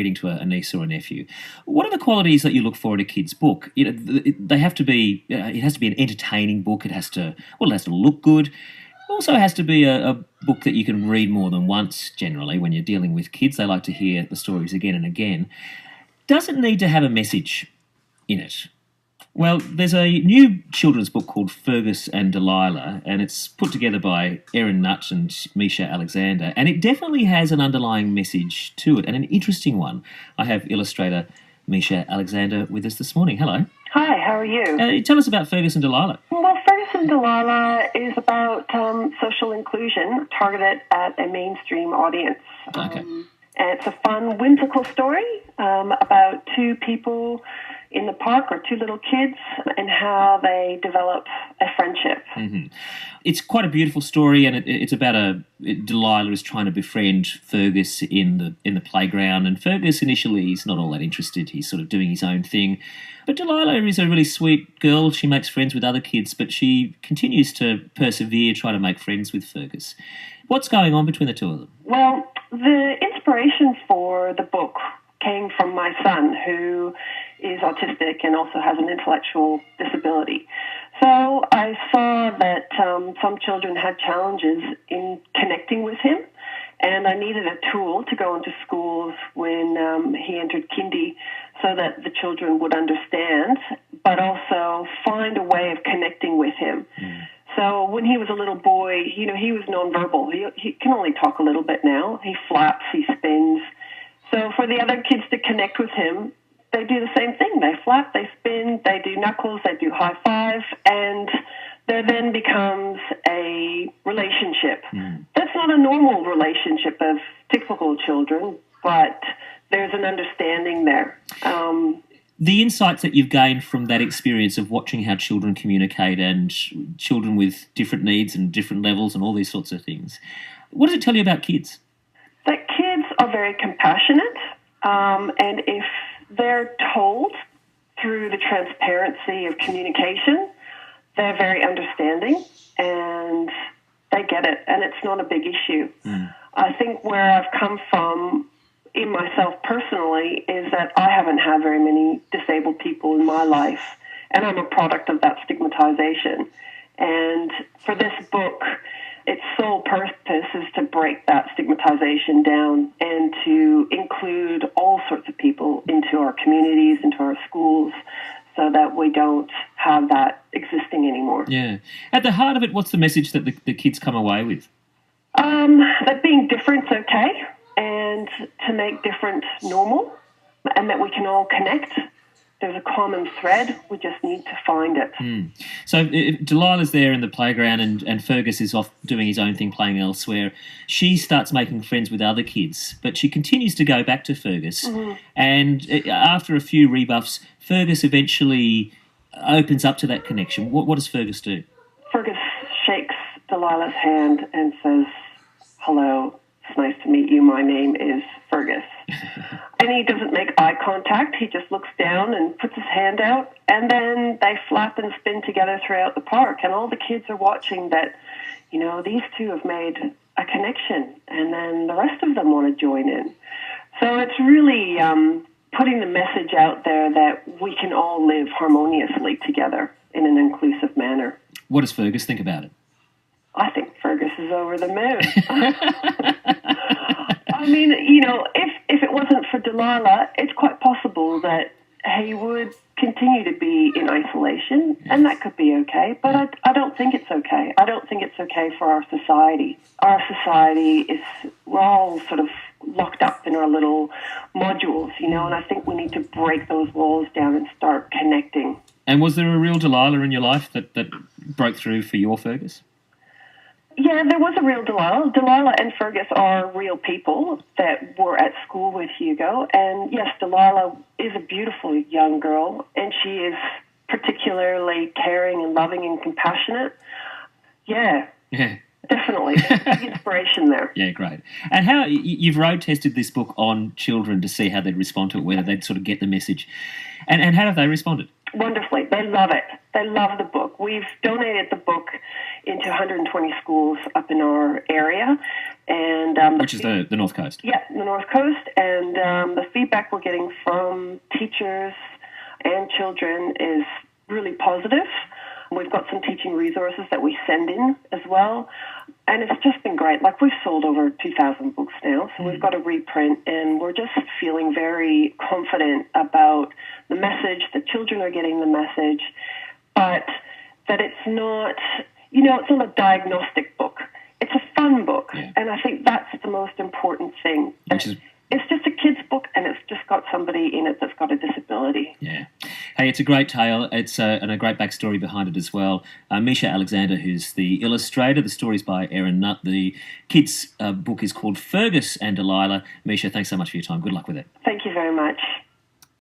reading to a niece or a nephew. What are the qualities that you look for in a kid's book? You know, they have to be. It has to be an entertaining book. It has to look good. It also has to be a book that you can read more than once. Generally, when you're dealing with kids, they like to hear the stories again and again. Does it need to have a message in it? Well, there's a new children's book called Fergus and Delilah, and it's put together by Erin Nutt and Misa Alexander, and it definitely has an underlying message to it, and an interesting one. I have illustrator Misa Alexander with us this morning. Hello. Hi, how are you? Tell us about Fergus and Delilah. Well, Fergus and Delilah is about social inclusion targeted at a mainstream audience. Okay. And it's a fun, whimsical story about two people in the park, or two little kids, and how they develop a friendship. Mm-hmm. It's quite a beautiful story, and it's about Delilah is trying to befriend Fergus in the playground, and Fergus initially is not all that interested. He's sort of doing his own thing. But Delilah is a really sweet girl. She makes friends with other kids, but she continues to persevere, try to make friends with Fergus. What's going on between the two of them? Well, the inspiration for the book came from my son, who is autistic and also has an intellectual disability. So I saw that some children had challenges in connecting with him, and I needed a tool to go into schools when he entered kindy so that the children would understand, but also find a way of connecting with him. So when he was a little boy, he was nonverbal. He can only talk a little bit now. He flaps, he spins. So for the other kids to connect with him, they do the same thing. They flap, they spin, they do knuckles, they do high five, and there then becomes a relationship. That's not a normal relationship of typical children, but there's an understanding there. The insights that you've gained from that experience of watching how children communicate and children with different needs and different levels and all these sorts of things, what does it tell you about kids? That kids are very compassionate, and if they're told through the transparency of communication, they're very understanding and they get it, and it's not a big issue. I think where I've come from in myself personally is that I haven't had very many disabled people in my life, and I'm a product of that stigmatization. And for this book, its sole purpose is to break that stigmatization down and to include all sorts of people into our communities, into our schools, so that we don't have that existing anymore. Yeah. At the heart of it, what's the message that the kids come away with? That being different's okay, and to make different normal, and that we can all connect. There's a common thread. We just need to find it. So if Delilah's there in the playground and Fergus is off doing his own thing, playing elsewhere. She starts making friends with other kids, but she continues to go back to Fergus. And after a few rebuffs, Fergus eventually opens up to that connection. What does Fergus do? Fergus shakes Delilah's hand and says, "Hello, it's nice to meet you. My name is Fergus." And he doesn't make eye contact. He just looks down and puts his hand out, and then they flap and spin together throughout the park. And all the kids are watching that, these two have made a connection, and then the rest of them want to join in. So it's really putting the message out there that we can all live harmoniously together in an inclusive manner. What does Fergus think about it? I think Fergus is over the moon. I mean, if it wasn't for Delilah, it's quite possible that he would continue to be in isolation, and that could be okay, but I don't think it's okay. I don't think it's okay for our society. Our society we're all sort of locked up in our little modules, and I think we need to break those walls down and start connecting. And was there a real Delilah in your life that broke through for your Fergus? Yeah, there was a real Delilah. Delilah and Fergus are real people that were at school with Hugo. And yes, Delilah is a beautiful young girl, and she is particularly caring and loving and compassionate. Yeah. Definitely. There's inspiration there. Yeah, great. And how you've road tested this book on children to see how they'd respond to it, whether they'd sort of get the message. And how have they responded? Wonderfully. They love it. They love the book. We've donated the book into 120 schools up in our area, And which is the North Coast. Yeah, the North Coast. And the feedback we're getting from teachers and children is really positive. We've got some teaching resources that we send in as well. And it's just been great. Like, we've sold over 2,000 books now, so we've got a reprint, and we're just feeling very confident about the message, the children are getting the message, but that it's not, it's not a diagnostic book. It's a fun book, and I think that's the most important thing. It's just a kid's book, and it's just got somebody in it that's got a disability. Yeah. Hey, it's a great tale. It's and a great backstory behind it as well. Misha Alexander, who's the illustrator. The story's by Erin Nutt. The kids' book is called Fergus and Delilah. Misha, thanks so much for your time. Good luck with it. Thank you very much.